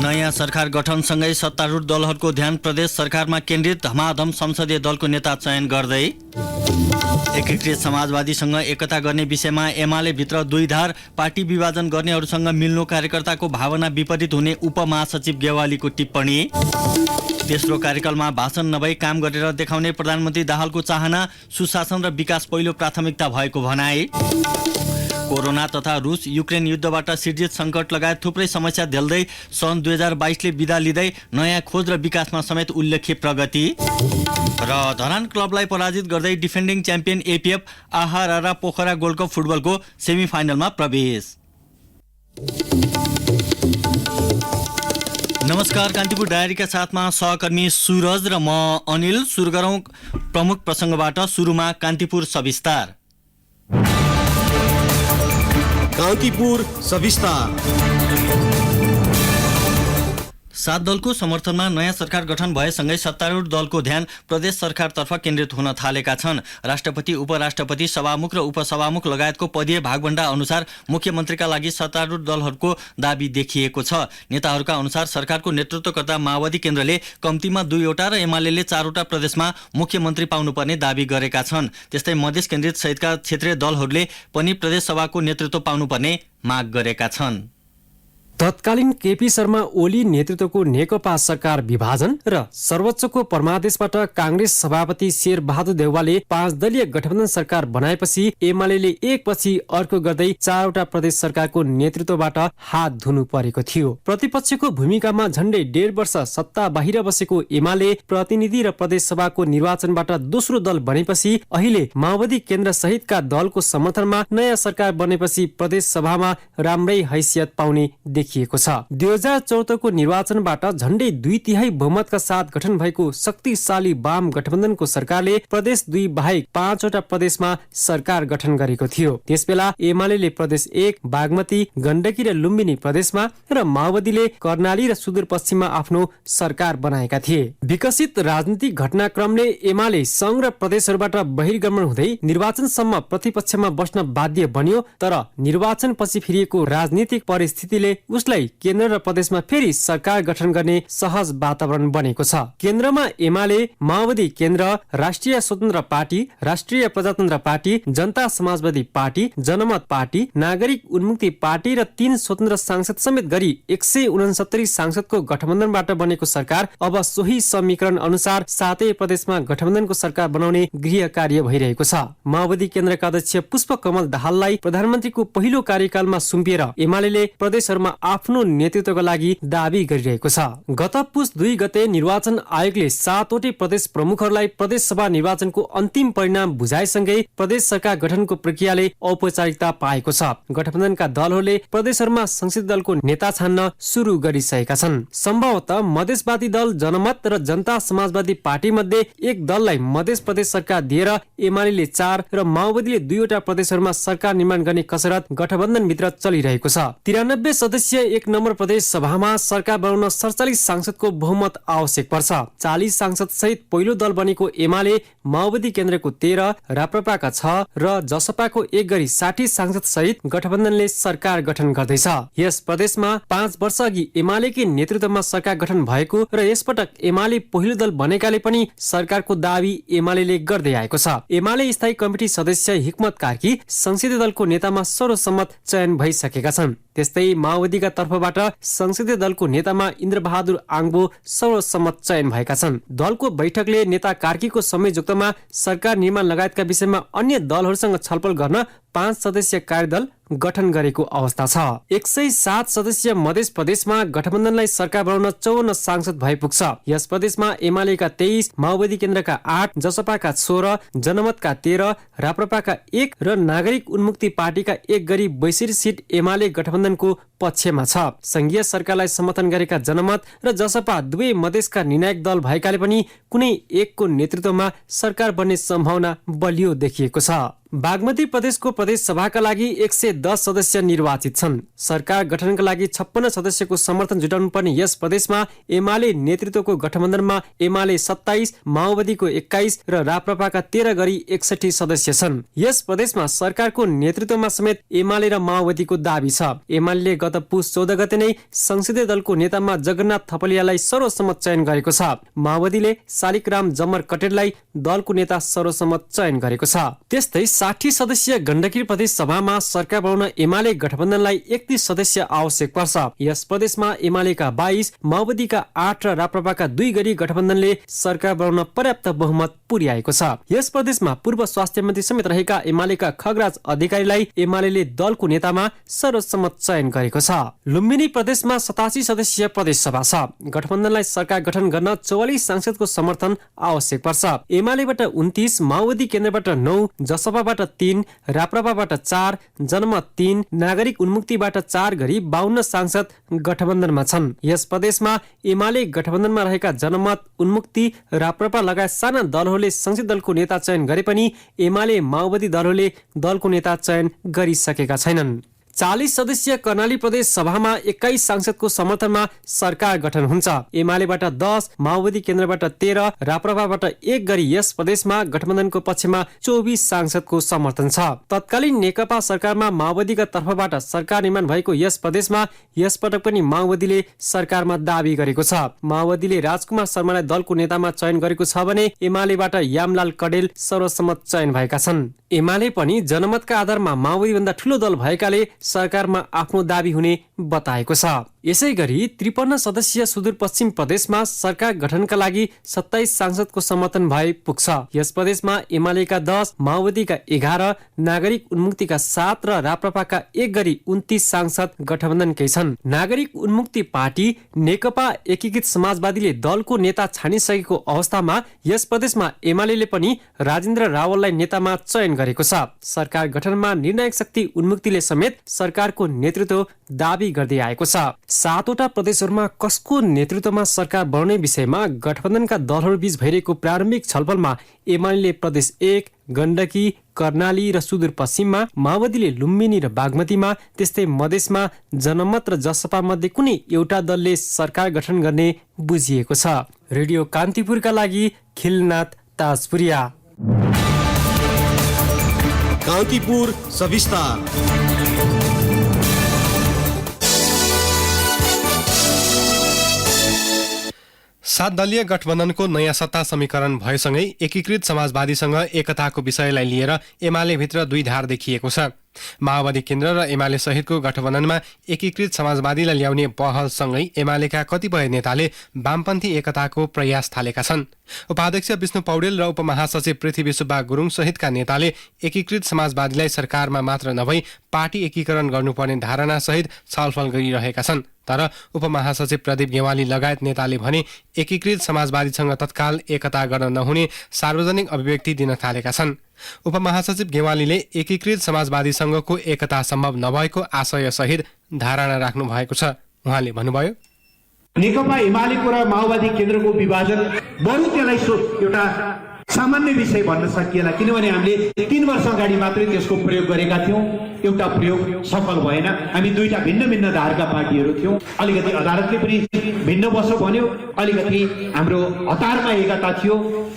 नयाँ सरकार गठनसँगै सत्तारूढ दलहरूको ध्यान प्रदेश सरकारमा केन्द्रित। धमाधम संसदीय दलको नेता चयन गर्दै। एकीकृत समाजवादीसँग एकता गर्ने विषयमा एमाले भित्र दुई धार। पार्टी विभाजन गर्नेहरूसँग मिल्नु कार्यकर्ताको भावना विपरीत हुने उपमहासचिव गेवालीको टिप्पणी। तेस्रो कार्यकालमा भाषण नभई काम गरेर देखाउने प्रधानमन्त्री दाहालको चाहना। सुशासन र विकास पहिलो प्राथमिकता भएको भनाई। कोरोना तथा रुस युक्रेन युद्धबाट सिर्जित सङ्कट लगायत थुप्रै समस्या झेल्दै सन् 2022ले बिदा लिँदै नयाँ खोज र विकासमा समेत उल्लेख्य प्रगति। र धरान क्लबलाई पराजित गर्दै डिफेन्डिङ च्याम्पियन एपिएफ आहारा पोखरा गोल्ड कप फुटबलको सेमिफाइनलमा प्रवेश। नमस्कार, कान्तिपुर डायरीका साथमा सहकर्मी सुरज र म अनिल। सुरु गरौँ प्रमुख प्रसङ्गबाट। सुरुमा कान्तिपुर सविस्तार। कान्तिपुर सविस्तार। 7 दलको समर्थनमा नयाँ सरकार गठन भएसँगै सत्तारूढ दलको ध्यान प्रदेश सरकारतर्फ केन्द्रित हुन थालेका छन्। राष्ट्रपति, उपराष्ट्रपति, सभामुख र उपसभामुख लगायतको पदीय भागभण्डा अनुसार मुख्यमन्त्रीका लागि सत्तारूढ दलहरूको दाबी देखिएको छ। नेताहरूका अनुसार सरकारको नेतृत्व गर्दा माओवादी केन्द्रले कम्तीमा 2वटा र एमाले 4वटा प्रदेशमा मुख्यमन्त्री पाउनुपर्ने दाबी गरेका छन्। त्यस्तै मधेस केन्द्रित सहितका क्षेत्रीय दलहरूले पनि प्रदेश सभाको नेतृत्व पाउनुपर्ने माग गरेका छन्। तत्कालीन केपी शर्मा ओली नेतृत्वको नेकपा सरकार विभाजन र सर्वोच्चको परमादेशबाट काङ्ग्रेस सभापति शेर बहादुर देउवाले 5 दलीय गठबन्धन सरकार बनाएपछि एमाले एकपछि अर्को गर्दै 4वटा प्रदेश सरकारको नेतृत्वबाट हात धुनु परेको थियो। प्रतिपक्षको भूमिकामा झण्डै 1.5 वर्ष सत्ता बाहिर बसेको एमाले प्रतिनिधि र प्रदेश सभाको निर्वाचनबाट दोस्रो दल बनेपछि अहिले माओवादी केन्द्र सहितका दलको समर्थनमा नयाँ सरकार बनेपछि प्रदेश सभामा राम्रै हैसियत पाउने देखिएको छ। 2014 को निर्वाचनबाट झण्डै 2/3 बहुमतका साथ गठन भएको शक्तिशाली वाम गठबन्धनको सरकारले प्रदेश 2 बाहेक 5वटा प्रदेशमा सरकार गठन गरेको थियो। त्यसबेला एमाले प्रदेश 1 बागमती, गण्डकी र लुम्बिनी प्रदेशमा र माओवादीले कर्णाली र सुदूरपश्चिममा आफ्नो सरकार बनाएका थिए। विकसित राजनीतिक घटनाक्रमले एमाले संघ र प्रदेशहरूबाट बहिर्गमन हुँदै निर्वाचनसम्म प्रतिपक्षमा बस्न बाध्य बन्यो। तर निर्वाचनपछि फिरिएको राजनीतिक परिस्थितिले उसलाई केन्द्र र प्रदेशमा फेरि सरकार गठन गर्ने सहज वातावरण बनेको छ। केन्द्रमा एमाले, माओवादी केन्द्र, राष्ट्रिय स्वतन्त्र पार्टी, राष्ट्रिय प्रजातन्त्र पार्टी, जनता समाजवादी पार्टी, जनमत पार्टी, नागरिक उन्मुक्ति पार्टी र 3 स्वतन्त्र सांसद समेत गरी 169 सांसदको गठबन्धनबाट बनेको सरकार अब सोही समीकरण अनुसार 7 प्रदेशमा गठबन्धनको सरकार बनाउने गृह कार्य भइरहेको छ। माओवादी केन्द्रका अध्यक्ष पुष्पकमल दाहाललाई प्रधानमन्त्रीको पहिलो कार्यकालमा सुम्पिएर एमाले प्रदेशहरूमा आफ्नो नेतृत्वका लागि दाबी गरिरहेको छ। गत पुस 2 गते निर्वाचन आयोगले 7वटै प्रदेश प्रमुखहरूलाई प्रदेश सभा निर्वाचनको अन्तिम परिणाम बुझाएसँगै प्रदेश सरकार गठनको प्रक्रियाले औपचारिकता पाएको छ। गठबन्धनका दलहरूले प्रदेशहरूमा संसदीय दलको नेता छान्न सुरु गरिसकेका छन्। सम्भवतः मधेसवादी दल जनमत र जनता समाजवादी पार्टी मध्ये एक दललाई मधेस प्रदेश सरकार दिएर एमाले 4 र माओवादीले 2वटा प्रदेशहरूमा सरकार निर्माण गर्ने कसरत गठबन्धन भित्र चलिरहेको छ। 93 सदस्य 1 नम्बर प्रदेश सभामा सरकार बनाउन 47 सांसदको बहुमत आवश्यक पर्छ। 40 सांसद सहित पहिलो दल बनेको एमाले माओवादी केन्द्रको 13, राप्रपाका 6 र जसपाको 1 गरी 60 सांसद सहित गठबन्धनले सरकार गठन गर्दैछ। यस प्रदेशमा 5 वर्ष अघि एमालेकै नेतृत्वमा सरकार गठन भएको र यसपटक एमाले पहिलो दल बनेकाले पनि सरकारको दाबी एमाले गर्दै आएको छ। एमाले स्थायी कमिटी सदस्य हिक्मत कार्की संसदीय दलको नेतामा सर्वसम्मत चयन भइसकेका छन्। त्यस्तै माओवादीका तर्फबाट संसदीय दलको नेतामा इन्द्रबहादुर आङबो सर्वसम्मत चयन भएका छन्। दलको बैठकले नेता कार्कीको संयोजकतामा सरकार निर्माण लगायतका विषयमा अन्य दलहरूसँग छलफल गर्न 5 सदस्यीय कार्यदल गठन गरेको अवस्था छ। 107 सदस्यीय मधेस प्रदेशमा गठबन्धनलाई सरकार बनाउन 54 सांसद भइ पुग्छ। यस प्रदेशमा एमालेका 23, माओवादी केन्द्रका 8, जसपाका 16, जनमतका 13, राप्रपाका 1 र नागरिक उन्मुक्ति पार्टीका 1 गरी 62 सिट एमाले गठबन्धनको पक्षमा छ। संघीय सरकारलाई समर्थन गरेका जनमत र जसपा दुवै मधेसका निर्णायक दल भएकाले पनि कुनै एकको नेतृत्वमा सरकार बन्ने सम्भावना बलियो देखिएको छ। बागमती प्रदेशको प्रदेश सभाका लागि 110 सदस्य निर्वाचित छन्। सरकार गठनका लागि 56 सदस्यको समर्थन जुटाउनु पर्ने यस प्रदेशमा एमाले नेतृत्वको गठबन्धनमा एमाले 27, माओवादीको 21 र राप्रपाका 13 गरी 61 सदस्य छन्। यस प्रदेशमा सरकारको नेतृत्वमा समेत एमाले र माओवादीको दाबी छ। एमाले गत पुस 14 गते नै संसदीय दलको नेतामा जगन्नाथ थपलियालाई सर्वसम्मत चयन गरेको छ। माओवादीले शालिग्राम जमर कटेललाई दलको नेता सर्वसम्मत चयन गरेको छ। त्यस्तै 60 सदस्यीय गण्डकी प्रदेश सभामा सरकार बनाउन एमाले गठबन्धनलाई 31 सदस्य आवश्यक पर्छ। यस प्रदेशमा एमालेका 22, माओवादीका 8 र राप्रपाका 2 गरी गठबन्धनले सरकार बनाउन पर्याप्त बहुमत पुर्याएको छ। यस प्रदेशमा पूर्व स्वास्थ्य मन्त्री समेत रहेका एमालेका खगराज अधिकारीलाई एमाले दलको नेतामा सर्वसम्मत चयन गरेको छ। लुम्बिनी प्रदेशमा 87 सदस्यीय प्रदेश सभा छ। गठबन्धनलाई सरकार गठन गर्न 44 सांसदको समर्थन आवश्यक पर्छ। एमालेबाट 29, माओवादी केन्द्रबाट 9, जसपाबाट 3, राप्रपाबाट 4, जनमत 3, नागरिक उन्मुक्तिबाट 4 गरी 52 सांसद गठबन्धनमा छन्। यस प्रदेशमा एमाले गठबन्धनमा रहेका जनमत, उन्मुक्ति, राप्रपा लगायत साना दलहरूले संसदीय दलको नेता चयन गरे पनि एमाले माओवादी दलहरूले दलको नेता चयन गरिसकेका छैनन्। 40 सदस्यीय कर्णाली प्रदेश सभामा 21 सांसदको समर्थनमा सरकार गठन हुन्छ। एमालेबाट 10, माओवादी केन्द्रबाट 13, राप्रपाबाट 1 गरी यस प्रदेशमा गठबन्धनको पक्षमा 24 सांसदको समर्थन छ। तत्कालीन नेकपा सरकारमा माओवादीका तर्फबाट सरकार निर्माण भएको यस प्रदेशमा यसपटक पनि माओवादीले सरकारमा दाबी गरेको छ। माओवादीले राजकुमार शर्मालाई दलको नेतामा चयन गरेको छ भने एमालेबाट यामलाल कडेल सर्वसम्मत चयन भएका छन्। एमाले पनि जनमतका आधारमा माओवादी भन्दा ठूलो दल भएकाले सरकारमा आफ्नो दाबी हुने बताएको छ। यसै गरी 53 सदस्यीय सुदूरपश्चिम प्रदेशमा सरकार गठनका लागि 27 सांसदको समर्थन भए पुग्छ। यस प्रदेशमा एमालेका 10, माओवादीका 11, नागरिक उन्मुक्तिका 7 र राप्रपाका 1 गरी 29 सांसद गठबन्धनकै छन्। नागरिक उन्मुक्ति पार्टी नेकपा एकीकृत समाजवादीले दलको नेता छानिसकेको अवस्थामा यस प्रदेशमा एमाले पनि राजेन्द्र रावललाई नेतामा चयन गरेको छ। सरकार गठनमा निर्णायक शक्ति उन्मुक्तिले समेत सरकारको नेतृत्व दाबी गर्दै आएको छ। 7 वटा प्रदेशहरूमा कसको नेतृत्वमा सरकार बनाउने विषयमा गठबन्धनका दलहरू बीच भइरहेको प्रारम्भिक छलफलमा एमाले प्रदेश 1, गण्डकी, कर्णाली र सुदूरपश्चिममा, माओवादीले लुम्बिनी र बागमतीमा, त्यस्तै मधेसमा जनमत र जसपा मध्ये कुनै एउटा दलले सरकार गठन गर्ने बुझिएको छ। रेडियो कान्तिपुरका लागि खिलनाथ ताजपुरिया। कान्तिपुर सविस्तार। 7 दलीय गठबन्धनको नयाँ सत्ता समीकरण भएसँगै एकीकृत समाजवादीसँग एकताको विषयलाई लिएर एमाले भित्र दुई धार देखिएको छ। माओवादी केन्द्र र एमाले सहितको गठबन्धनमा एकीकृत समाजवादीलाई ल्याउने पहलसँगै एमालेका कतिपय नेताले वामपन्थी एकताको प्रयास थालेका छन्। उपाध्यक्ष विष्णु पौडेल र उपमहासचिव पृथ्वी सुब्बा गुरुङ सहितका नेताले एकीकृत समाजवादीलाई सरकारमा मात्र नभई पार्टी एकीकरण गर्नुपर्ने धारणा सहित छलफल गरिरहेका छन्। तर उपमहासचिव प्रदीप गेवाली लगायत नेताले भने एकीकृत समाजवादीसँग तत्काल एकता गर्न नहुने सार्वजनिक अभिव्यक्ति दिन थालेका छन्। उपमहासचिव गेवालीले एकीकृत समाजवादीसँगको एकता सम्भव नभएको आशय सहित धारणा राख्नु भएको छ। उहाँले भन्नुभयो, नेकपा एमालेको र माओवादी केन्द्रको विभाजन बरु त्यसलाई एउटा सामान्य विषय भन्न सकिएला, किनभने हामीले 3 वर्ष अगाडि मात्रै त्यसको प्रयोग गरेका थियौं। एउटा प्रयोग सफल भएन। हामी दुईटा भिन्न भिन्न धारका पार्टीहरू थियौं। अलिकति अदालतले पनि भिन्न बसो भन्यो, अलिकति हाम्रो हतारमा एकता थियो,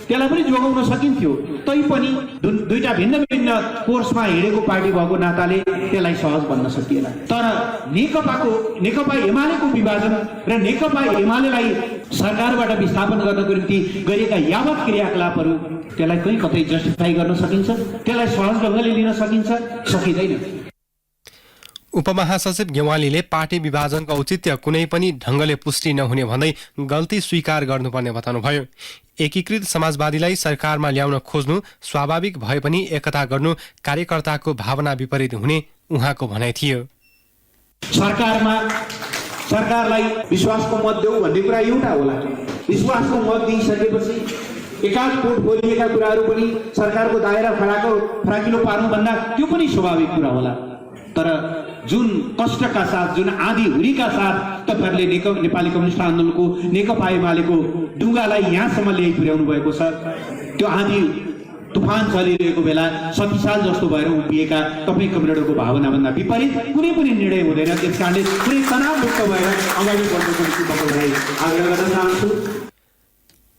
त्यसलाई पनि जोगाउन सकिन्थ्यो। तैपनि दुईटा भिन्न भिन्न कोर्समा हिँडेको पार्टी भएको नाताले त्यसलाई सहज भन्न सकिएला। तर नेकपा एमालेको विभाजन र नेकपा एमालेलाई सरकारबाट विस्थापन गर्नको निम्ति गरिएका यावत क्रियाकलापहरू त्यसलाई कहीँ कतै जस्टिफाई गर्न सकिन्छ, त्यसलाई सहज ढङ्गले लिन सकिन्छ, सकिँदैन। उपमहासचिव गेवालीले पार्टी विभाजनको औचित्य कुनै पनि ढङ्गले पुष्टि नहुने भन्दै गल्ती स्वीकार गर्नुपर्ने बताउनुभयो। एकीकृत समाजवादीलाई सरकारमा ल्याउन खोज्नु स्वाभाविक भए पनि एकता गर्नु कार्यकर्ताको भावना विपरीत हुने उहाँको भनाइ थियो। सरकारलाई विश्वासको मत देऊ भन्ने कुरा एउटा होला। विश्वासको मत दिइसकेपछि एकाध कोट बोलिएका कुराहरू पनि सरकारको दायरा फराकिलो पार्नुभन्दा त्यो पनि स्वाभाविक कुरा होला। तर जुन कष्टका साथ, जुन आँधी हुरीका साथ तपाईहरुले नेपाली कम्युनिस्ट आन्दोलनको नेकपा एमालेको ढुङ्गालाई यहाँसम्म ल्याइ पुर्याउनु भएको छ, त्यो आँधी तुफान चलिरहेको बेला शक्तिशाल जस्तो भएर उभिएका तपाईँ कमरेडहरूको भावनाभन्दा विपरीत कुनै पनि निर्णय हुँदैन। त्यस कारणले कुनै तनावमुक्त भएर अगाडि बढ्नको निम्ति तपाईँलाई आग्रह गर्न चाहन्छु।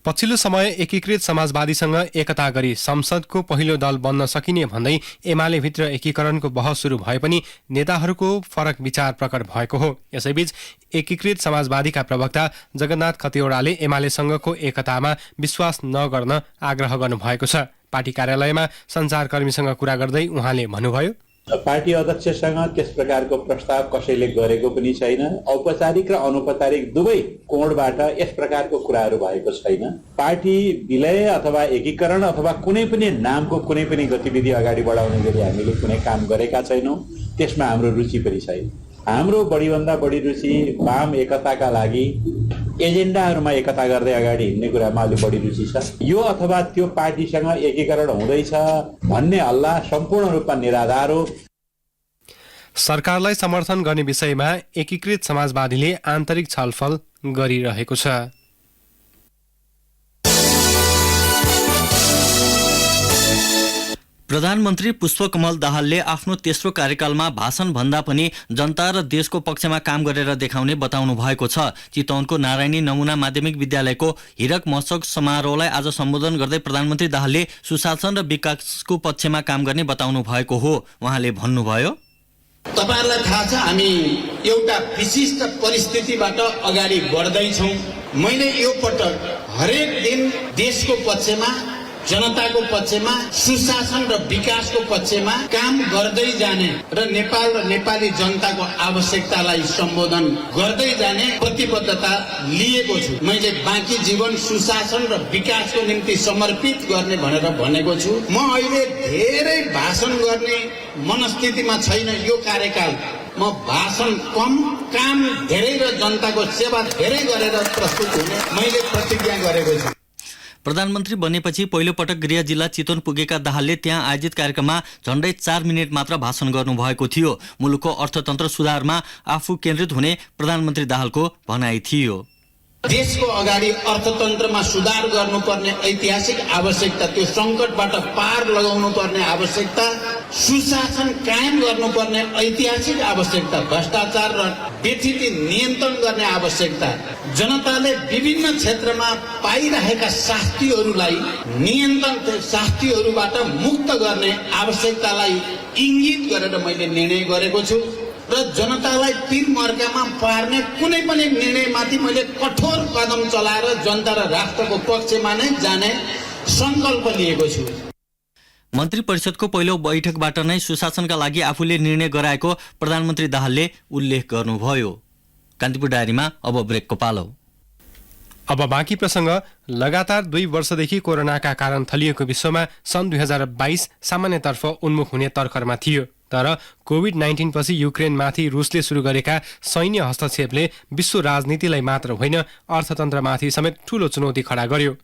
पछिल्लो समय एकीकृत समाजवादीसँग एकता गरी संसदको पहिलो दल बन्न सकिने भन्दै एमाले भित्र एकीकरणको बहस सुरु भए पनि नेताहरूको फरक विचार प्रकट भएको हो। यसैबीच एकीकृत समाजवादीका प्रवक्ता जगन्नाथ खतिवड़ाले एमालेसँगको एकतामा विश्वास नगर्न आग्रह गर्नुभएको छ। पार्टी कार्यालयमा सञ्चारकर्मीसँग कुरा गर्दै उहाँले भन्नुभयो, पार्टी अध्यक्षसँग त्यस प्रकारको प्रस्ताव कसैले गरेको पनि छैन। औपचारिक र अनौपचारिक दुवै कोणबाट यस प्रकारको कुराहरू भएको छैन। पार्टी विलय अथवा एकीकरण अथवा कुनै पनि नामको कुनै पनि गतिविधि अगाडि बढाउने गरी हामीले कुनै काम गरेका छैनौँ। त्यसमा हाम्रो रुचि पनि छैन। हाम्रो बढीभन्दा बढी रुचि वाम एकताका लागि एजेन्डाहरूमा एकता गर्दै अगाडि हिँड्ने कुरामा अलि बढी रुचि छ। यो अथवा त्यो पार्टीसँग एकीकरण हुँदैछ भन्ने हल्ला सम्पूर्ण रूपमा निराधार हो। सरकारलाई समर्थन गर्ने विषयमा एकीकृत समाजवादीले आन्तरिक छलफल गरिरहेको छ। प्रधानमन्त्री पुष्पकमल दाहालले आफ्नो तेस्रो कार्यकालमा भाषण भन्दा पनि जनता र देशको पक्षमा काम गरेर देखाउने बताउनु भएको छ। चितवनको नारायणी नमुना माध्यमिक विद्यालयको हीरक महोत्सव समारोहलाई आज सम्बोधन गर्दै प्रधानमन्त्री दाहालले सुशासन र विकासको पक्षमा काम गर्ने बताउनु भएको हो। उहाँले भन्नुभयो, तपाईहरुलाई थाहा छ हामी एउटा विशिष्ट परिस्थितिबाट अगाडि बढ्दैछौँ। मैले यो पटक हरेक दिन देशको पक्षमा, जनताको पक्षमा, सुशासन र विकासको पक्षमा काम गर्दै जाने र नेपाल र नेपाली जनताको आवश्यकतालाई सम्बोधन गर्दै जाने प्रतिबद्धता लिएको छु। मैले बाँकी जीवन सुशासन र विकासको निम्ति समर्पित गर्ने भनेर भनेको छु। म अहिले धेरै भाषण गर्ने मनस्थितिमा छैन। यो कार्यकाल म भाषण कम, काम धेरै र जनताको सेवा धेरै गरेर प्रस्तुत हुने मैले प्रतिज्ञा गरेको छु। प्रधानमन्त्री बनेपछि पहिलो पटक गृह जिल्ला चितवन पुगेका दाहालले त्यहाँ आयोजित कार्यक्रममा झण्डै 4 मिनेट मात्र भाषण गर्नुभएको थियो। मुलुकको अर्थतन्त्र सुधारमा आफू केन्द्रित हुने प्रधानमन्त्री दाहालको भनाइ थियो। देशको अगाडि अर्थतन्त्रमा सुधार गर्नुपर्ने ऐतिहासिक आवश्यकता, त्यो सङ्कटबाट पार लगाउनु पर्ने आवश्यकता, सुशासन कायम गर्नुपर्ने ऐतिहासिक आवश्यकता, भ्रष्टाचार र बेथिति नियन्त्रण गर्ने आवश्यकता, जनताले विभिन्न क्षेत्रमा पाइरहेका शास्तिहरूलाई शास्तिहरूबाट मुक्त गर्ने आवश्यकतालाई इङ्गित गरेर मैले निर्णय गरेको छु र जनतालाई पीर मर्कामा पार्ने कुनै पनि निर्णयमाथि मैले कठोर कदम चलाएर जनता र राष्ट्रको पक्षमा नै जाने सङ्कल्प लिएको छु। मन्त्री परिषदको पहिलो बैठकबाट नै सुशासनका लागि आफूले निर्णय गराएको प्रधानमन्त्री दाहालले उल्लेख गर्नुभयो। कान्तिपुर डायरीमा अब ब्रेकको पालो। अब बाँकी प्रसङ्ग। लगातार 2 वर्षदेखि कोरोनाका कारण थलिएको विश्वमा सन् 2022 सामान्यतर्फ उन्मुख हुने तर्करमा थियो। तर कोभिड-19 पछि युक्रेनमाथि रुसले सुरु गरेका सैन्य हस्तक्षेपले विश्व राजनीतिलाई मात्र होइन अर्थतन्त्रमाथि समेत ठूलो चुनौती खडा गर्यो।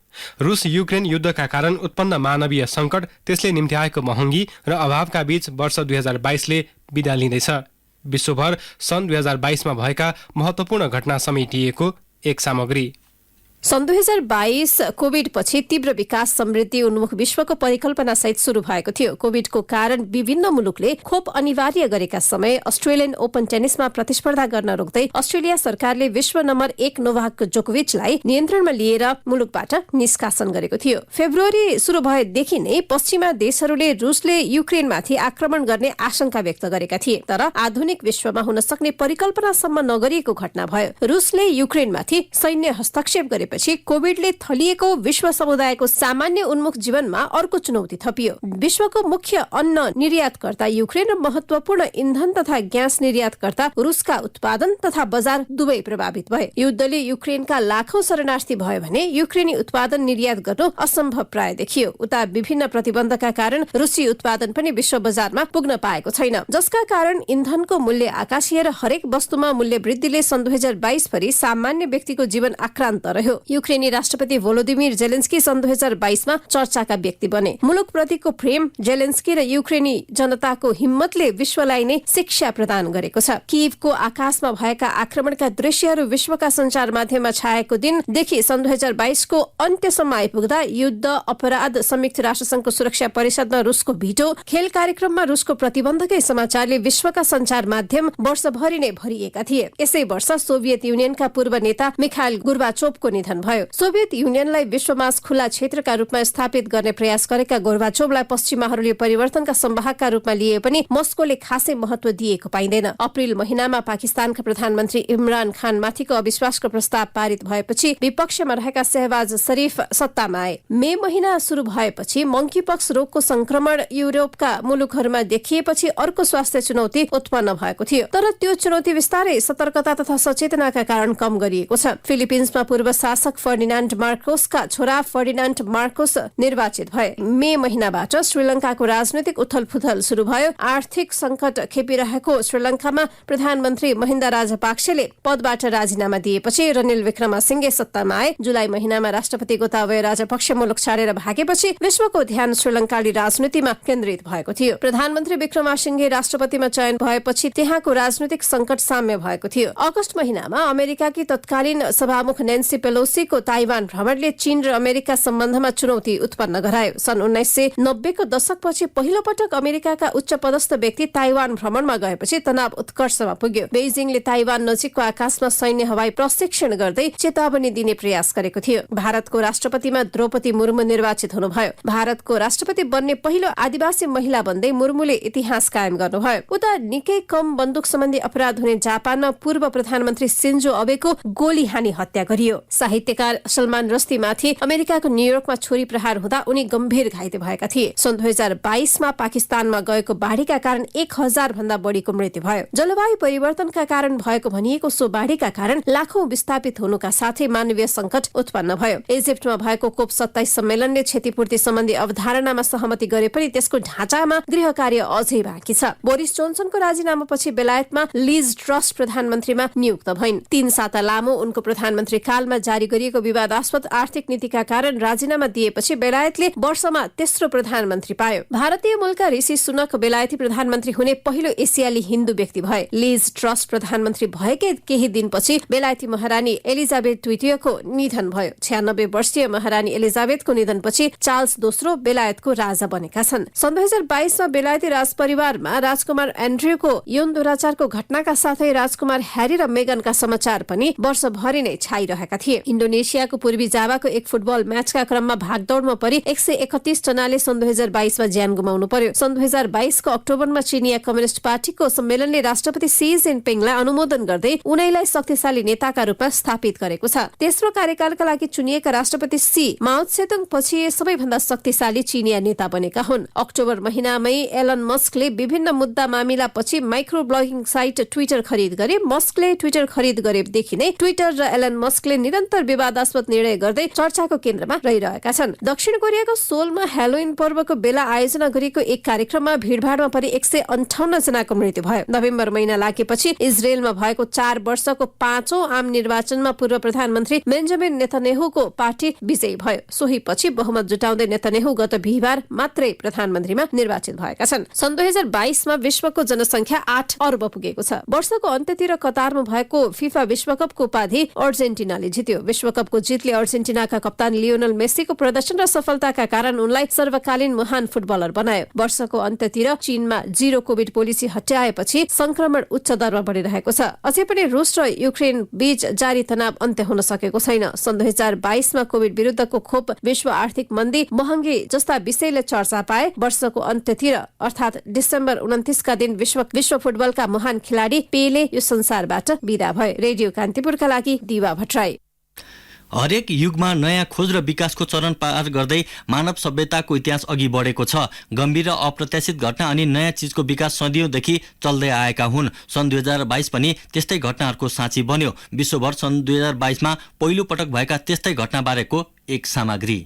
रुस युक्रेन युद्धका कारण उत्पन्न मानवीय सङ्कट, त्यसले निम्ति आएको महँगी र अभावका बीच वर्ष 2022ले बिदा लिँदैछ। विश्वभर सन् 2022मा भएका महत्त्वपूर्ण घटना समेटिएको एक सामग्री। सन् 2022 कोभिड पछि तीव्र विकास समृद्धि उन्मुख विश्वको परिकल्पना सहित शुरू भएको थियो। कोभिडको कारण विभिन्न मुलुकले खोप अनिवार्य गरेका समय अस्ट्रेलियन ओपन टेनिसमा प्रतिस्पर्धा गर्न रोक्दै अस्ट्रेलिया सरकारले विश्व नम्बर 1 नोभाक जोकोभिचलाई नियन्त्रणमा लिएर मुलुकबाट निष्कासन गरेको थियो। फेब्रुअरी सुरु भएदेखि नै पश्चिमा देशहरूले रुसले युक्रेनमाथि आक्रमण गर्ने आशंका व्यक्त गरेका थिए। तर आधुनिक विश्वमा हुन सक्ने परिकल्पनासम्म नगरिएको घटना भयो। रुसले युक्रेनमाथि सैन्य हस्तक्षेप गरेपछि कोभिडले थलिएको विश्व समुदायको सामान्य उन्मुख जीवनमा अर्को चुनौती थपियो। विश्वको मुख्य अन्न निर्यातकर्ता युक्रेन र महत्वपूर्ण इन्धन तथा ग्यास निर्यातकर्ता रुसका उत्पादन तथा बजार दुवै प्रभावित भए। युद्धले युक्रेनका लाखौं शरणार्थी भयो भने युक्रेनी उत्पादन निर्यात गर्नु असम्भव प्राय देखियो। उता विभिन्न प्रतिबन्धका कारण रुसी उत्पादन पनि विश्व बजारमा पुग्न पाएको छैन, जसका कारण इन्धनको मूल्य आकाशिए र हरेक वस्तुमा मूल्य वृद्धिले सन् 2022 भरि सामान्य व्यक्तिको जीवन आक्रान्त रह्यो। युक्रेनी राष्ट्रपति भोलोदिमिर जेलेन्स्की सन् 2022 मा चर्चाका व्यक्ति बने। मुलुकप्रतिको प्रेम जेलेन्स्की र युक्रेनी जनताको हिम्मतले विश्वलाई नै शिक्षा प्रदान गरेको छ। कीवको आकाशमा भएका आक्रमणका दृश्यहरू विश्वका सञ्चार माध्यममा छाएको दिनदेखि सन् 2022 को अन्त्यसम्म आइपुग्दा युद्ध अपराध संयुक्त राष्ट्रसङ्घको सुरक्षा परिषदमा रुसको भिटो खेल कार्यक्रममा रुसको प्रतिबन्धकै समाचारले विश्वका सञ्चार माध्यम वर्षभरि नै भरिएका थिए। यसै वर्ष सोभियत युनियनका पूर्व नेता मिखाइल गोर्बाचोभको निधन भयो। सोभियत युनियनलाई विश्वमा खुला क्षेत्रका रूपमा स्थापित गर्ने प्रयास गरेका गोर्बाचोभलाई पश्चिमाहरूले परिवर्तनका संवाहकका रूपमा लिए पनि मस्कोले खासै महत्व दिएको पाइँदैन। अप्रिल महिनामा पाकिस्तानका प्रधानमन्त्री इमरान खान माथिको अविश्वासको प्रस्ताव पारित भएपछि विपक्षमा रहेका शहबाज शरीफ सत्तामा आए। मे महिना शुरू भएपछि मंकीपक्स रोगको संक्रमण युरोपका मुलुकहरूमा देखिएपछि अर्को स्वास्थ्य चुनौती उत्पन्न भएको थियो। तर त्यो चुनौती बिस्तारै सतर्कता तथा सचेतनाका कारण कम गरिएको छ। फिलिपिन्समा पूर्व शासक फर्डिनान्ड मार्कोसका छोरा फर्डिनान्ड मार्कोस निर्वाचित भए। मे महिनाबाट श्रीलङ्काको राजनैतिक उथलपुथल शुरू भयो। आर्थिक संकट खेपिरहेको श्रीलङ्कामा प्रधानमन्त्री महिन्दा राजपाक्सेले पदबाट राजीनामा दिएपछि रनिल विक्रमसिंघे सत्तामा आए। जुलाई महिनामा राष्ट्रपति गोताबय राजपक्ष मुलुक छाडेर भागेपछि विश्वको ध्यान श्रीलङ्काली राजनीतिमा केन्द्रित भएको थियो। प्रधानमन्त्री विक्रमसिंघे राष्ट्रपतिमा चयन भएपछि त्यहाँको राजनीतिक संकट साम्य भएको थियो। अगस्त महिनामा अमेरिकाकी तत्कालीन सभामुख नेन्सी पेलोसीको ताइवान भ्रमणले चीन र अमेरिका सम्बन्धमा चुनौती उत्पन्न गरायो। सन् 1990 को दशकपछि पहिलो पटक अमेरिकाका उच्च पदस्थ व्यक्ति ताइवान भ्रमणमा गएपछि तनाव उत्कर्षमा पुग्यो। बेइजिङले ताइवान नजिकको आकाशमा सैन्य हवाई प्रशिक्षण गर्दै चेतावनी दिने प्रयास गरेको थियो। भारतको राष्ट्रपतिमा द्रौपदी मुर्मू निर्वाचित हुनुभयो। भारतको राष्ट्रपति बन्ने पहिलो आदिवासी महिला बन्दै मुर्मूले इतिहास कायम गर्नुभयो। उता निकै कम बन्दुक सम्बन्धी अपराध हुने जापानमा पूर्व प्रधानमन्त्री सिन्जो अबेको गोली हानी हत्या गरियो। साहित्यकार सलमान रस्तीमाथि अमेरिकाको न्यूयोर्कमा छुरी प्रहार हुँदा उनी गम्भीर घाइते भएका थिए। सन् 2022 मा पाकिस्तानमा गएको बाढीका कारण 1000 भन्दा बढीको मृत्यु भयो। जलवायु परिवर्तनका कारण भएको भनिएको सो बाढीका कारण लाखौं विस्थापित हुनुका साथै मानवीय संकट उत्पन्न भयो। इजिप्टमा भएको कोप 27 सम्मेलनले क्षतिपूर्ति सम्बन्धी अवधारणामा सहमति गरे पनि त्यसको ढाँचामा गृह कार्य अझै बाँकी छ। बोरिस जोन्सनको राजीनामापछि बेलायतमा लिज ट्रस प्रधानमन्त्रीमा नियुक्त भइन्। 3 साता लामो उनको प्रधानमन्त्री कालमा जारी गरिएको विवादास्पद आर्थिक नीतिका कारण राजीनामा दिएपछि बेलायतले वर्षमा तेस्रो प्रधानमन्त्री पायो। भारतीय मूलका ऋषि सुनक बेलायती प्रधानमन्त्री हुने पहिलो एसियाली हिन्दू व्यक्ति भए। लिज ट्रस प्रधानमन्त्री भएकै केही दिनपछि बेलायती महारानी एलिजाबेथ द्वितीयको निधन भयो। 96 वर्षीय महारानी एलिजाबेथको निधनपछि चार्ल्स दोस्रो बेलायतको राजा बनेका छन्। सन् 2022 मा बेलायती राजपरिवारमा राजकुमार एन्ड्रयूको यौन दुराचारको घटनाका साथै राजकुमार ह्यारी र मेगनका समाचार पनि वर्षभरि नै छाइरहेका थिए। इन्डोनेसियाको पूर्वी जावाको एक फुटबल म्याचका क्रममा भागदौडमा परि 131 जनाले सन् 2022 मा ज्यान गुमाउनु पर्यो। सन् 2022 को अक्टोबरमा चिनिया कम्युनिस्ट पार्टीको सम्मेलनले राष्ट्रपति सी जिनपिङलाई अनुमोदन गर्दै उनैलाई शक्तिशाली नेताका रूपमा स्थापित गरेको छ। तेस्रो कार्यकालका लागि चुनिएका राष्ट्रपति सी माओ त्से-तुङ पछि सबैभन्दा शक्तिशाली चिनिया नेता बनेका हुन्। अक्टोबर महिनामै एलन मस्कले विभिन्न मुद्दा मामिला पछि माइक्रो ब्लगिङ साइट ट्विटर खरिद गरे। मस्कले ट्विटर खरिद गरेदेखि नै ट्विटर र एलन मस्कले निरन्तर विवादास्पद निर्णय गर्दै चर्चाको केन्द्रमा रहिरहेका छन्। दक्षिण कोरियाको सोलमा हेलोइन पर्वको बेला आयोजना गरिएको एक कार्यक्रममा भीड़भाड़मा परि 158 जनाको मृत्यु भयो। नोभेम्बर महिना लागेपछि इजरायलमा भएको 4 वर्षको 5औं आम निर्वाचनमा पूर्व प्रधानमन्त्री बेन्जामिन नेतन्याहुको पार्टी विजयी भयो। सोही पछि बहुमत जुटाउँदै नेतन्याहु गत बिहीबार मात्रै प्रधानमन्त्रीमा निर्वाचित भएका छन्। सन् 2022 मा विश्वको जनसंख्या 8 अर्ब पुगेको छ। वर्षको अन्त्यतिर कतारमा भएको फिफा विश्वकपको उपाधि अर्जेन्टिनाले जित्यो। विश्वकपको जितले अर्जेन्टिनाका कप्तान लियोनल मेसीको प्रदर्शन र सफलताका कारण उनलाई सर्वकालीन महान फुटबलर बनायो। वर्षको अन्त्यतिर चीनमा 0 कोभिड पोलिसी हटाएपछि संक्रमण उच्च दरमा बढिरहेको छ। अझै पनि रुस र युक्रेन बीच जारी तनाव अन्त्य हुन सकेको छैन। सन् 2022 मा कोभिड विरुद्धको खोप, विश्व आर्थिक मन्दी, महँगी जस्ता विषयले चर्चा पाए। वर्षको अन्त्यतिर अर्थात् डिसेम्बर 29 का दिन विश्व फुटबलका महान खेलाडी पेले यो संसारबाट विदा भए। रेडियो कान्तिपुरका लागि दिवा भट्टराई। हरेक युगमा नयाँ खोज र विकासको चरण पार गर्दै मानव सभ्यताको इतिहास अघि बढेको छ। गम्भीर र अप्रत्याशित घटना अनि नयाँ चिजको विकास सदियौंदेखि चल्दै आएका हुन्। सन् 2022 पनि त्यस्तै घटनाहरूको साँची बन्यो। विश्वभर सन् 2022 मा पहिलो पटक भएका त्यस्तै घटनाबारेको एक सामग्री।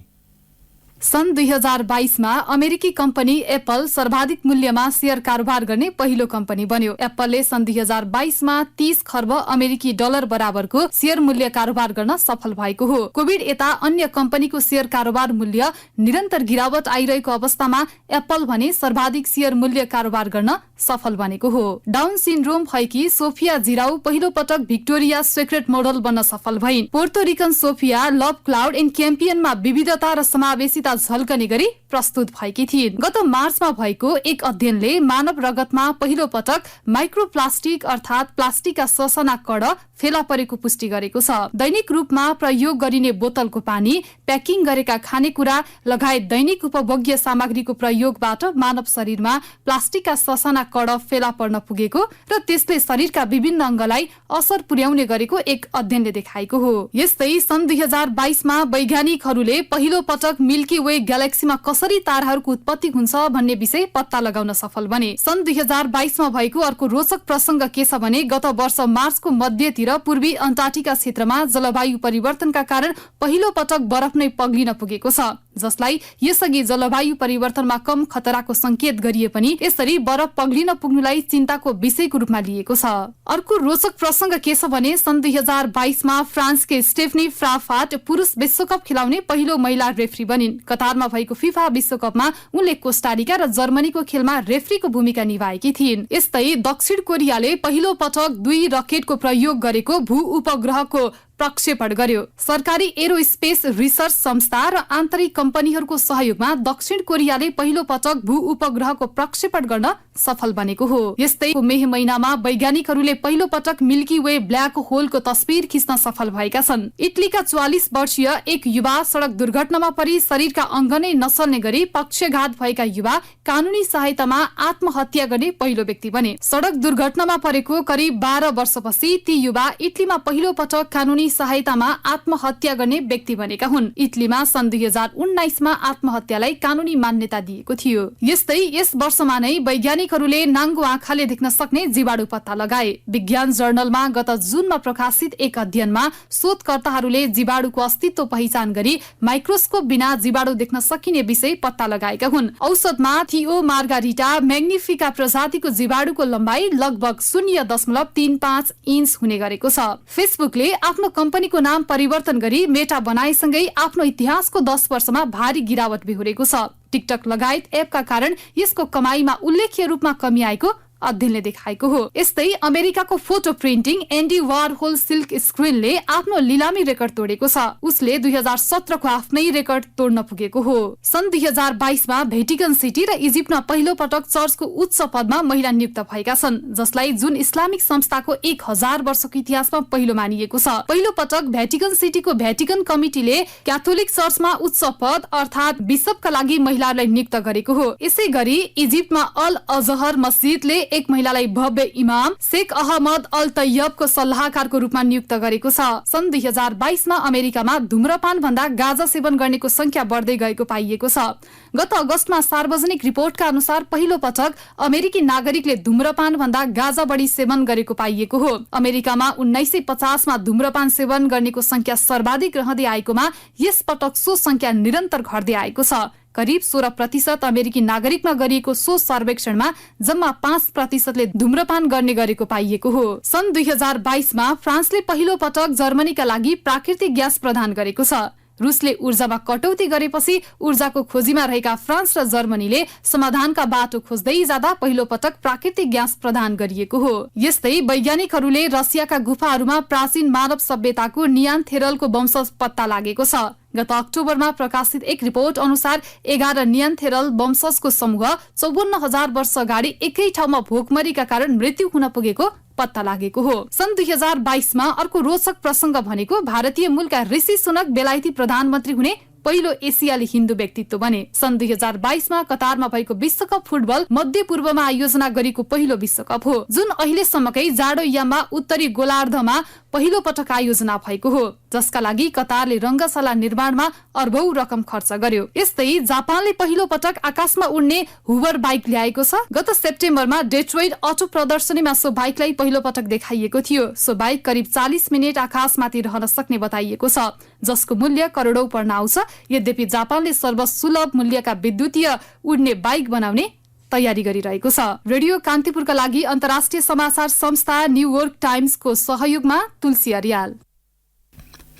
सन् 2022 मा अमेरिकी कम्पनी एप्पल सर्वाधिक मूल्यमा शेयर कारोबार गर्ने पहिलो कम्पनी बन्यो। एप्पलले सन् 2022 मा 30 खर्ब अमेरिकी डलर बराबरको शेयर मूल्य कारोबार गर्न सफल भएको हो। कोभिड यता अन्य कम्पनीको शेयर कारोबार मूल्य निरन्तर गिरावट आइरहेको अवस्थामा एप्पल भने सर्वाधिक शेयर मूल्य कारोबार गर्न सफल बनेको हो। डाउन सिन्ड्रोम भएकी सोफिया जिराउ पहिलो पटक भिक्टोरिया सिक्रेट मोडल बन्न सफल भइन्। Puerto Rican Sofia love cloud and च्याम्पियनमा विविधता र समावेशिता झल्कने गरी प्रस्तुत भएकी थिइन्। गत मार्चमा भएको एक अध्ययनले मानव रगतमा पहिलो पटक माइक्रोप्लास्टिक अर्थात प्लास्टिकका ससाना कण फेला परेको पुष्टि गरेको छ। दैनिक रूपमा प्रयोग गरिने बोतलको पानी, प्याकिङ गरेका खानेकुरा लगायत दैनिक उपभोग्य सामग्रीको प्रयोगबाट मानव शरीरमा प्लास्टिकका ससाना कण फेला पर्न पुगेको र त्यसले शरीरका विभिन्न अङ्गलाई असर पुर्याउने गरेको एक अध्ययनले देखाएको हो। यस्तै सन् 2022 मा वैज्ञानिकहरूले पहिलो पटक मिल्की वे ग्यालेक्सीमा कसरी ताराहरूको उत्पत्ति हुन्छ भन्ने विषय पत्ता लगाउन सफल बने। सन् 2022 मा भएको अर्को रोचक प्रसंग के छ भने गत वर्ष मार्चको मध्यतिर पूर्वी अन्टार्कटिका क्षेत्रमा जलवायु परिवर्तनका कारण पहिलो पटक बरफ नै पग्लिन पुगेको छ, जसलाई यसअघि जलवायु परिवर्तनमा कम खतराको संकेत गरिए पनि यसरी बरफ पग्लिन पुग्नुलाई चिन्ताको विषयको रूपमा लिएको छ। अर्को रोचक प्रसंग के छ भने सन् 2022 मा फ्रान्सकै स्टेफनी फ्राफाट पुरुष विश्वकप खेलाउने पहिलो महिला रेफ्री बनिन्। कतारमा भएको फिफा विश्वकपमा उनले कोस्टारिका र जर्मनीको खेलमा रेफ्रीको भूमिका निभाएकी थिइन्। यस्तै दक्षिण कोरियाले पहिलो पटक 2 रकेटको प्रयोग गरेको भू उपग्रहको प्रक्षेपण गर्यो। सरकारी एरोस्पेस रिसर्च संस्था र आन्तरिक कम्पनीहरूको सहयोगमा दक्षिण कोरियाले पहिलो पटक भू उपग्रहको प्रक्षेपण गर्न सफल बनेको हो। यस्तै मे महिनामा वैज्ञानिकहरूले पहिलो पटक मिल्की वे ब्ल्याक होलको तस्बिर खिच्न सफल भएका छन्। इटलीका 44 वर्षीय एक युवा सड़क दुर्घटनामा परि शरीरका अङ्ग नै नसल्ने गरी पक्षघात भएका युवा कानूनी सहायतामा आत्महत्या गर्ने पहिलो व्यक्ति बने। सड़क दुर्घटनामा परेको करिब 12 वर्षपछि ती युवा इटलीमा पहिलो पटक कानूनी सहायतामा आत्महत्या गर्ने व्यक्ति बनेका हुन्। इटलीमा सन् 2019 मा आत्महत्यालाई कानूनी मान्यता दिएको थियो। यस्तै यस वर्षमा नै वैज्ञानिकहरूले नाङ्गो आँखाले देख्न सक्ने जीवाणु पत्ता लगाए। विज्ञान जर्नलमा गत जुनमा प्रकाशित एक अध्ययनमा शोधकर्ताहरूले जीवाणुको अस्तित्व पहिचान गरी माइक्रोस्कोप बिना जीवाणु देख्न सकिने विषय पत्ता लगाएका हुन्। औसतमा थियो मार्गारिटा मैग्निफिका प्रजातिको जीवाणुको लम्बाई लगभग 0.35 इन्च हुने गरेको छ। फेसबुकले आफ्नो कम्पनीको नाम परिवर्तन गरी मेटा बनाएसँगै आफ्नो इतिहासको 10 वर्षमा भारी गिरावट बिहोरेको छ। टिकटक लगायत एपका कारण यसको कमाईमा उल्लेख्य रूपमा कमी आएको अध्ययनले देखाएको हो। यस्तै अमेरिकाको फोटो प्रिन्टिङ एन्डी वारहोल सिल्क स्क्रिनले आफ्नो लिलामी रेकर्ड तोडेको छ। उसले 2017 को आफ्नै रेकर्ड तोड्न पुगेको हो। सन् 2022 मा भेटिकन सिटी र इजिप्टमा पहिलो पटक चर्चको उच्च पदमा महिला नियुक्त भएका छन्, जसलाई जुन इस्लामिक संस्थाको 1000 वर्षको इतिहासमा पहिलो मानिएको छ। पहिलो पटक भेटिकन सिटीको भेटिकन कमिटीले क्याथोलिक चर्चमा उच्च पद अर्थात बिशपका लागि महिलालाई नियुक्त गरेको हो। यसै गरी इजिप्टमा अल अजहर मस्जिदले एक महिलालाई भव्य इमाम शेख अहमद अल तैयबको सल्लाहकारको रूपमा नियुक्त गरेको छ। सन् 2022 मा अमेरिकामा धूम्रपान भन्दा गाँजा सेवन गर्नेको संख्या बढ्दै गएको पाइएको छ। गत अगस्तमा सार्वजनिक रिपोर्टका अनुसार पहिलो पटक अमेरिकी नागरिकले धूम्रपान भन्दा गाँजा बढी सेवन गरेको पाइएको हो। अमेरिकामा 1950 मा धूम्रपान सेवन गर्नेको संख्या सर्वाधिक रहँदै आएकोमा यस पटक सो संख्या निरन्तर घट्दै आएको छ। करिब 16% अमेरिकी नागरिकमा गरिएको सो सर्वेक्षणमा जम्मा 5%ले धूम्रपान गर्ने गरेको पाइएको हो। सन् 2022 मा फ्रान्सले पहिलो पटक जर्मनीका लागि प्राकृतिक ग्यास प्रदान गरेको छ। रुसले ऊर्जामा कटौती गरेपछि ऊर्जाको खोजीमा रहेका फ्रान्स र जर्मनीले समाधानका बाटो खोज्दै जाँदा पहिलो पटक प्राकृतिक ग्यास प्रदान गरिएको हो। यस्तै वैज्ञानिकहरूले रसियाका गुफाहरूमा प्राचीन मानव सभ्यताको नियान्थेरलको वंशज पत्ता लागेको छ। गत अक्टोबरमा प्रकाशित एक रिपोर्ट अनुसार 11 नियान्थेरल वंशजको समूह 54,000 वर्ष अगाडि एकै ठाउँमा भोकमरीका कारण मृत्यु हुन पुगेको पत्ता लागेको हो। सन् 2022 मा अर्को रोचक प्रसंग भनेको भारतीय मूलका ऋषि सुनक बेलायती प्रधानमन्त्री हुने पहिलो एसियाली हिन्दू व्यक्तित्व बने। सन् 2022 मा कतारमा भएको विश्वकप फुटबल मध्य पूर्वमा आयोजना गरेको पहिलो विश्वकप हो, जुन अहिलेसम्मकै जाडो याममा उत्तरी गोलार्धमा पहिलो पटक आयोजना भएको हो, जसका लागि कतारले रंगशाला निर्माणमा अर्बौं रकम खर्च गर्यो। यस्तै जापानले पहिलो पटक आकाशमा उड्ने हुवर बाइक ल्याएको छ। गत सेप्टेम्बरमा डेट्रोइट अटो प्रदर्शनीमा सो बाइकलाई पहिलो पटक देखाइएको थियो। सो बाइक करिब 40 मिनेट आकाशमाथि रहन सक्ने बताइएको छ, जसको मूल्य करोडौं पर्न आउँछ। यद्यपि जापानले सर्वसुलभ मूल्यका विद्युतीय उड्ने बाइक बनाउने तयारी गरिरहेको छ। रेडियो कान्तिपुरका लागि अन्तर्राष्ट्रिय समाचार संस्था न्यूयोर्क टाइम्सको सहयोगमा तुलसी अर्याल।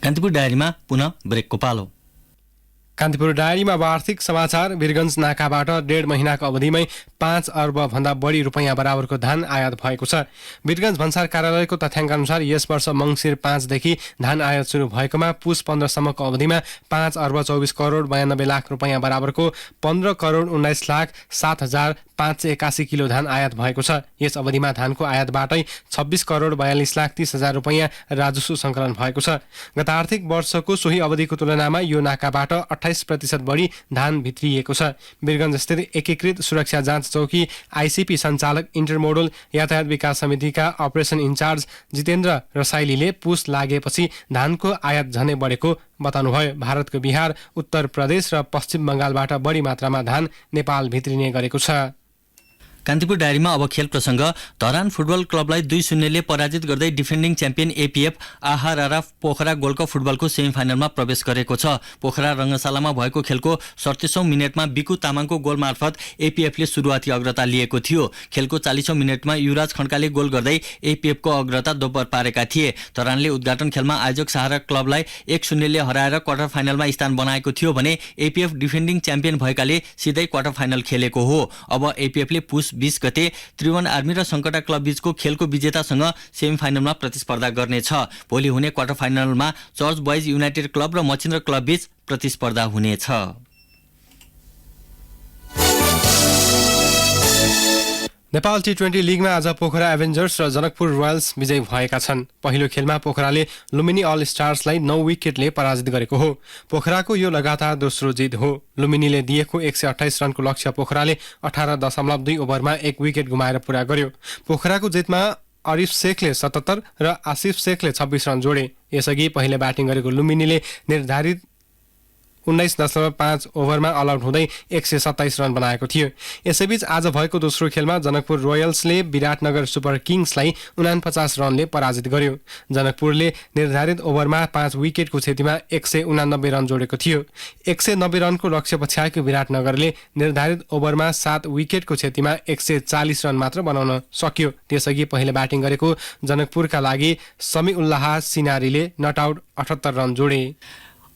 कान्तिपुर डायरीमा पुनः ब्रेकको पालो। कान्तिपुर डायरीमा अब आर्थिक समाचार। वीरगञ्ज नाकाबाट 1.5 महिनाको अवधिमै 5 अर्ब भन्दा बढी रुपैयाँ बराबरको धान आयात भएको छ। वीरगञ्ज भन्सार कार्यालयको तथ्याङ्क अनुसार यस वर्ष मङ्सिर 5 देखि धान आयात सुरु भएकोमा पुस 15 सम्मको अवधिमा 5 अर्ब 24 करोड 92 लाख रुपैयाँ बराबरको 15 करोड 19 लाख 7,581 किलो धान आयात भएको छ। यस अवधिमा धानको आयातबाटै 26 करोड 42 लाख 30 हजार रुपैयाँ राजस्व सङ्कलन भएको छ। गत आर्थिक वर्षको सोही अवधिको तुलनामा यो नाकाबाट 28% बढी धान भित्रिएको छ। वीरगञ्ज स्थित एकीकृत सुरक्षा जाँच चौकी आइसिपी सञ्चालक इन्टरमोडल यातायात विकास समितिका अपरेसन इन्चार्ज जितेन्द्र रसाइलीले पुस लागेपछि धानको आयात झनै बढेको बताउनुभयो। भारतको बिहार, उत्तर प्रदेश र पश्चिम बङ्गालबाट बढी मात्रामा धान नेपाल भित्रिने गरेको छ। कान्तिपुर डायरीमा अब खेल प्रसङ्ग। धरान फुटबल क्लबलाई 2-0 पराजित गर्दै defending champion APF Aaha Rara Pokhara gold cup फुटबलको सेमिफाइनलमा प्रवेश गरेको छ। पोखरा रङ्गशालामा भएको खेलको 37औं मिनेटमा बिकु तामाङको गोल मार्फत एपीएफले सुरुवाती अग्रता लिएको थियो। खेलको 40औं मिनेटमा युवराज खड्काले गोल गर्दै एपीएफको अग्रता दोब्बर पारेका थिए। धरानले उद्घाटन खेलमा आयोजक सहारा क्लबलाई 1-0 हराएर क्वार्टर फाइनलमा स्थान बनाएको थियो भने एपीएफ डिफेन्डिङ च्याम्पियन भएकाले सिधै क्वार्टर फाइनल खेलेको हो। अब एपीएफले पुस 20 गते त्रिभुवन आर्मी र सङ्कटा क्लब बीचको खेलको विजेतासँग सेमिफाइनलमा प्रतिस्पर्धा गर्नेछ। भोलि हुने क्वार्टर फाइनलमा चर्च बोइज युनाइटेड क्लब र मचिन्द्र क्लब बीच प्रतिस्पर्धा हुनेछ। नेपाल टी20 लिगमा आज पोखरा एभेन्जर्स र जनकपुर रोयल्स विजयी भएका छन्। पहिलो खेलमा पोखराले लुम्बिनी अल स्टार्सलाई 9 विकेटले पराजित गरेको हो। पोखराको यो लगातार दोस्रो जित हो। लुम्बिनीले दिएको 128 रनको लक्ष्य पोखराले 18.2 ओभरमा 1 विकेट गुमाएर पूरा गर्यो। पोखराको जितमा अरिफ शेखले 77 र आसिफ शेखले 26 रन जोडे। यसअघि पहिले ब्याटिङ गरेको लुम्बिनीले निर्धारित 19.5 ओभरमा अल आउट हुँदै 127 रन बनाएको थियो। यसैबीच आज भएको दोस्रो खेलमा जनकपुर रोयल्सले विराटनगर सुपर किङ्सलाई 49 रनले पराजित गर्यो। जनकपुरले निर्धारित ओभरमा 5 विकेटको क्षतिमा 189 रन जोडेको थियो। 190 रनको लक्ष्य पछ्याएको विराटनगरले निर्धारित ओभरमा 7 विकेटको क्षतिमा 140 रन मात्र बनाउन सक्यो। त्यसअघि पहिले ब्याटिङ गरेको जनकपुरका लागि समीउल्लाह सिनारीले नट आउट 78 रन जोडे।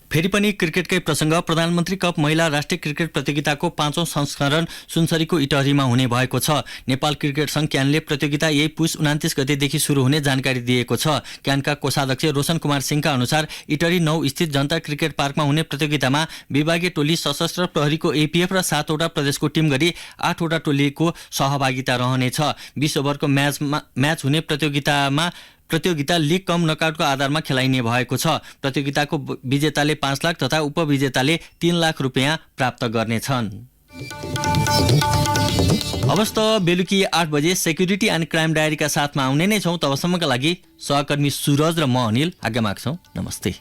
फेरि पनि क्रिकेटकै प्रसङ्ग। प्रधानमन्त्री कप महिला राष्ट्रिय क्रिकेट प्रतियोगिताको 5औं संस्करण सुनसरीको इटहरीमा हुने भएको छ। नेपाल क्रिकेट संघ क्यानले प्रतियोगिता यही पुस 29 गतेदेखि सुरु हुने जानकारी दिएको छ। क्यानका कोषाध्यक्ष रोशन कुमार सिंहका अनुसार इटहरी 9 स्थित जनता क्रिकेट पार्कमा हुने प्रतियोगितामा विभागीय टोली, सशस्त्र प्रहरीको एपीएफ र 7वटा प्रदेशको टिम गरी 8वटा टोलीको सहभागिता रहनेछ। 20 ओभरको म्याच हुने प्रतियोगिता लिग कम नकआउटको आधारमा खेलाइने भएको छ। प्रतियोगिताको विजेताले 5 लाख तथा उपविजेताले 3 लाख रुपियाँ प्राप्त गर्नेछन्। अवस्था बेलुकी 8 बजे सेक्युरिटी एन्ड क्राइम डायरीका साथमा आउने नै छौँ। तबसम्मका लागि सहकर्मी सुरज र म अनिल आज्ञा माग्छौँ। नमस्ते।